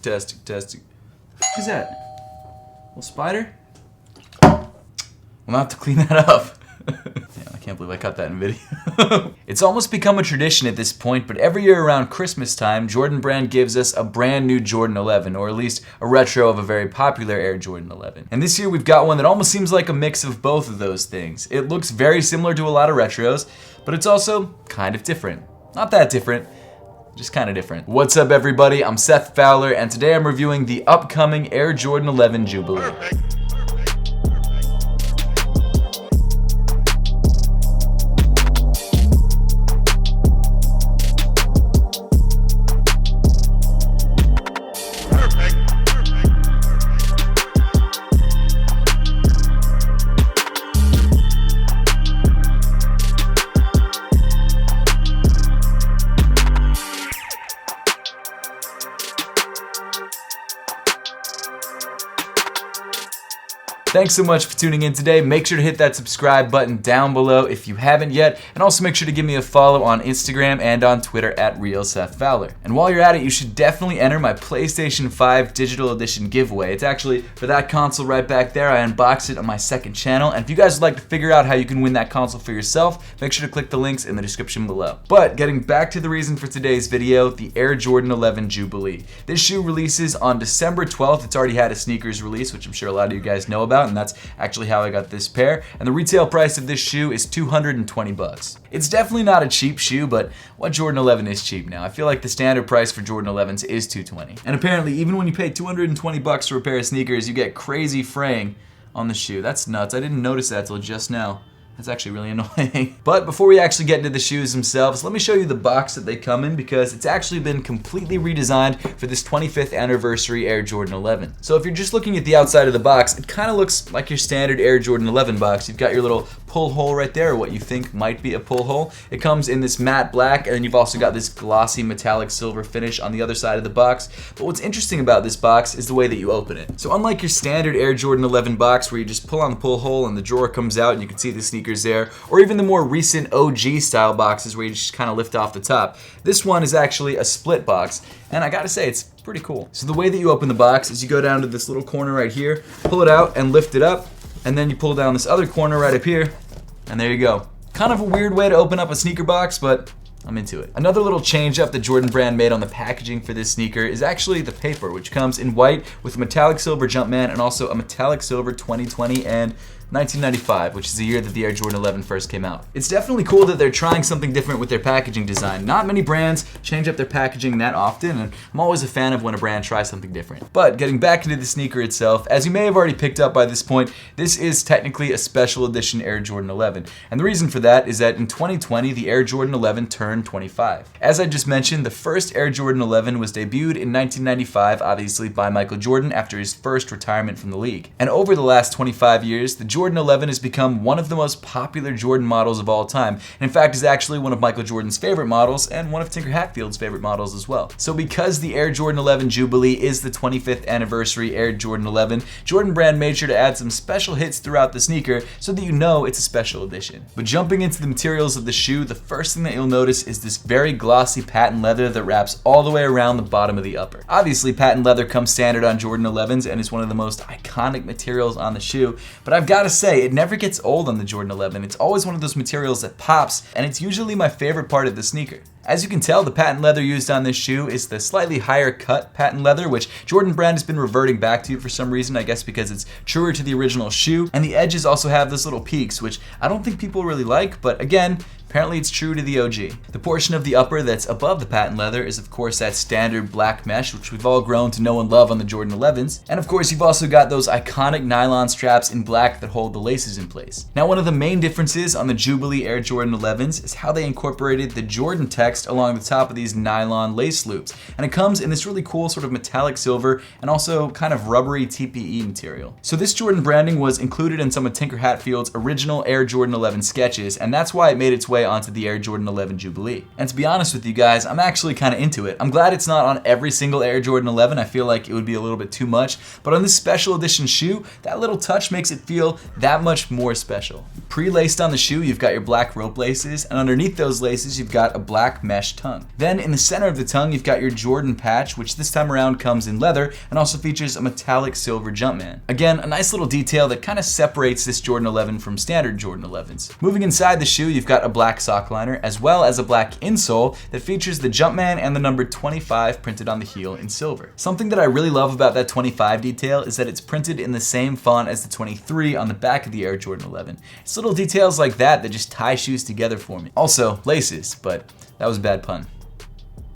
testing. What is that? Little spider? We'll have to clean that up. Damn, I can't believe I cut that in video. It's almost become a tradition at this point, but every year around Christmas time, Jordan Brand gives us a brand new Jordan 11, or at least a retro of a very popular Air Jordan 11. And this year we've got one that almost seems like a mix of both of those things. It looks very similar to a lot of retros, but it's also kind of different. Not that different, just kind of different. What's up everybody, I'm Seth Fowler, and today I'm reviewing the upcoming Air Jordan 11 Jubilee. Thanks so much for tuning in today. Make sure to hit that subscribe button down below if you haven't yet, and also make sure to give me a follow on Instagram and on Twitter at @RealSethFowler. And while you're at it, you should definitely enter my PlayStation 5 Digital Edition giveaway. It's actually for that console right back there. I unboxed it on my second channel, and if you guys would like to figure out how you can win that console for yourself, make sure to click the links in the description below. But getting back to the reason for today's video, the Air Jordan 11 Jubilee. This shoe releases on December 12th. It's already had a sneakers release, which I'm sure a lot of you guys know about, and that's actually how I got this pair. And the retail price of this shoe is $220. It's definitely not a cheap shoe, but what Jordan 11 is cheap now? I feel like the standard price for Jordan 11s is $220. And apparently, even when you pay $220 for a pair of sneakers, you get crazy fraying on the shoe. That's nuts. I didn't notice that till just now. That's actually really annoying. But before we actually get into the shoes themselves, let me show you the box that they come in, because it's actually been completely redesigned for this 25th anniversary Air Jordan 11. So if you're just looking at the outside of the box, it kind of looks like your standard Air Jordan 11 box. You've got your little pull hole right there, or what you think might be a pull hole. It comes in this matte black, and then you've also got this glossy metallic silver finish on the other side of the box. But what's interesting about this box is the way that you open it. So unlike your standard Air Jordan 11 box, where you just pull on the pull hole and the drawer comes out and you can see the sneakers there, or even the more recent OG style boxes where you just kind of lift off the top, this one is actually a split box, and I gotta say, it's pretty cool. So the way that you open the box is you go down to this little corner right here, pull it out and lift it up, and then you pull down this other corner right up here, and there you go. Kind of a weird way to open up a sneaker box, but I'm into it. Another little change up that Jordan Brand made on the packaging for this sneaker is actually the paper, which comes in white with a metallic silver Jumpman and also a metallic silver 2020 and 1995, which is the year that the Air Jordan 11 first came out. It's definitely cool that they're trying something different with their packaging design. Not many brands change up their packaging that often, and I'm always a fan of when a brand tries something different. But getting back into the sneaker itself, as you may have already picked up by this point, this is technically a special edition Air Jordan 11. And the reason for that is that in 2020, the Air Jordan 11 turned 25. As I just mentioned, the first Air Jordan 11 was debuted in 1995, obviously by Michael Jordan after his first retirement from the league. And over the last 25 years, the Jordan 11 has become one of the most popular Jordan models of all time. And in fact, is actually one of Michael Jordan's favorite models and one of Tinker Hatfield's favorite models as well. So because the Air Jordan 11 Jubilee is the 25th anniversary Air Jordan 11, Jordan Brand made sure to add some special hits throughout the sneaker so that you know it's a special edition. But jumping into the materials of the shoe, the first thing that you'll notice is this very glossy patent leather that wraps all the way around the bottom of the upper. Obviously, patent leather comes standard on Jordan 11s and is one of the most iconic materials on the shoe, but I've got to say, it never gets old on the Jordan 11. It's always one of those materials that pops, and it's usually my favorite part of the sneaker. As you can tell, the patent leather used on this shoe is the slightly higher cut patent leather, which Jordan Brand has been reverting back to for some reason, I guess because it's truer to the original shoe. And the edges also have those little peaks, which I don't think people really like, but again, apparently it's true to the OG. The portion of the upper that's above the patent leather is of course that standard black mesh, which we've all grown to know and love on the Jordan 11s. And of course, you've also got those iconic nylon straps in black that hold the laces in place. Now, one of the main differences on the Jubilee Air Jordan 11s is how they incorporated the Jordan text along the top of these nylon lace loops. And it comes in this really cool sort of metallic silver and also kind of rubbery TPE material. So this Jordan branding was included in some of Tinker Hatfield's original Air Jordan 11 sketches, and that's why it made its way way onto the Air Jordan 11 Jubilee. And to be honest with you guys, I'm actually kind of into it. I'm glad it's not on every single Air Jordan 11. I feel like it would be a little bit too much, but on this special edition shoe, that little touch makes it feel that much more special. Pre-laced on the shoe, you've got your black rope laces, and underneath those laces, you've got a black mesh tongue. Then in the center of the tongue, you've got your Jordan patch, which this time around comes in leather and also features a metallic silver Jumpman. Again, a nice little detail that kind of separates this Jordan 11 from standard Jordan 11s. Moving inside the shoe, you've got a black sock liner as well as a black insole that features the Jumpman and the number 25 printed on the heel in silver. Something that I really love about that 25 detail is that it's printed in the same font as the 23 on the back of the Air Jordan 11. It's little details like that that just tie shoes together for me. Also, laces, but that was a bad pun.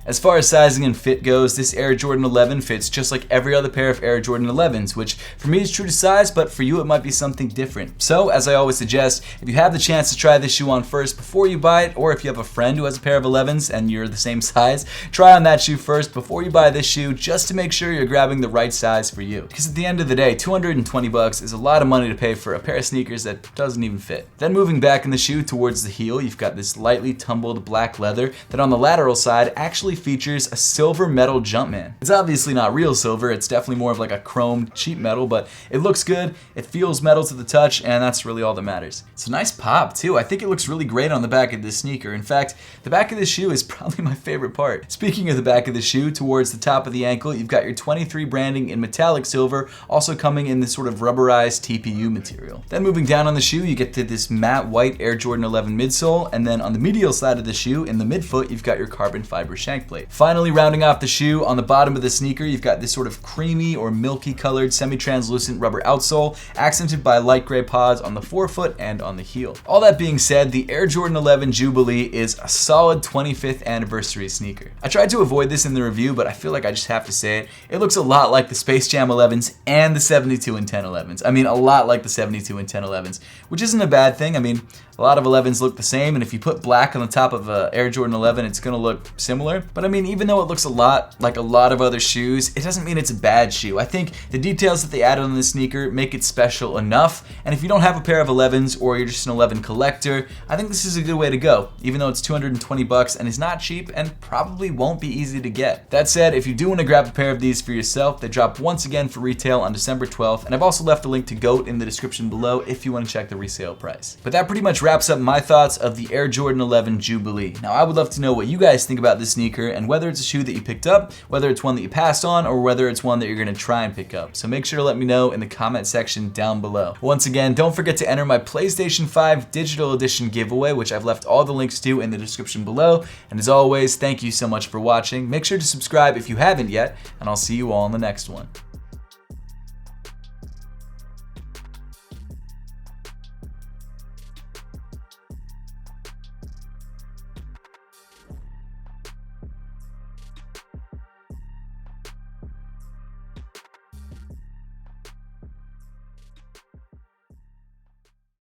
As far as sizing and fit goes, this Air Jordan 11 fits just like every other pair of Air Jordan 11s, which for me is true to size, but for you it might be something different. So, as I always suggest, if you have the chance to try this shoe on first before you buy it, or if you have a friend who has a pair of 11s and you're the same size, try on that shoe first before you buy this shoe, just to make sure you're grabbing the right size for you. Because at the end of the day, 220 bucks is a lot of money to pay for a pair of sneakers that doesn't even fit. Then moving back in the shoe towards the heel, you've got this lightly tumbled black leather that on the lateral side actually features a silver metal Jumpman. It's obviously not real silver, it's definitely more of like a chromed cheap metal, but it looks good, it feels metal to the touch, and that's really all that matters. It's a nice pop too. I think it looks really great on the back of this sneaker. In fact, the back of this shoe is probably my favorite part. Speaking of the back of the shoe, towards the top of the ankle, you've got your 23 branding in metallic silver, also coming in this sort of rubberized TPU material. Then moving down on the shoe, you get to this matte white Air Jordan 11 midsole, and then on the medial side of the shoe, in the midfoot, you've got your carbon fiber shank plate. Finally, rounding off the shoe, on the bottom of the sneaker, you've got this sort of creamy or milky colored semi-translucent rubber outsole, accented by light gray pods on the forefoot and on the heel. All that being said, the Air Jordan 11 Jubilee is a solid 25th anniversary sneaker. I tried to avoid this in the review, but I feel like I just have to say it. It looks a lot like the Space Jam 11s and the 72 and 10 11s. I mean, a lot like the 72 and 10 11s, which isn't a bad thing. I mean, a lot of 11s look the same, and if you put black on the top of a Air Jordan 11, it's gonna look similar. But I mean, even though it looks a lot like a lot of other shoes, it doesn't mean it's a bad shoe. I think the details that they added on this sneaker make it special enough, and if you don't have a pair of 11s or you're just an 11 collector, I think this is a good way to go, even though it's 220 bucks and is not cheap and probably won't be easy to get. That said, if you do want to grab a pair of these for yourself, they drop once again for retail on December 12th, and I've also left a link to GOAT in the description below if you want to check the resale price. But that pretty much wraps up my thoughts of the Air Jordan 11 Jubilee. Now, I would love to know what you guys think about this sneaker and whether it's a shoe that you picked up, whether it's one that you passed on, or whether it's one that you're going to try and pick up. So make sure to let me know in the comment section down below. Once again, don't forget to enter my PlayStation 5 Digital Edition giveaway, which I've left all the links to in the description below. And as always, thank you so much for watching. Make sure to subscribe if you haven't yet, and I'll see you all in the next one.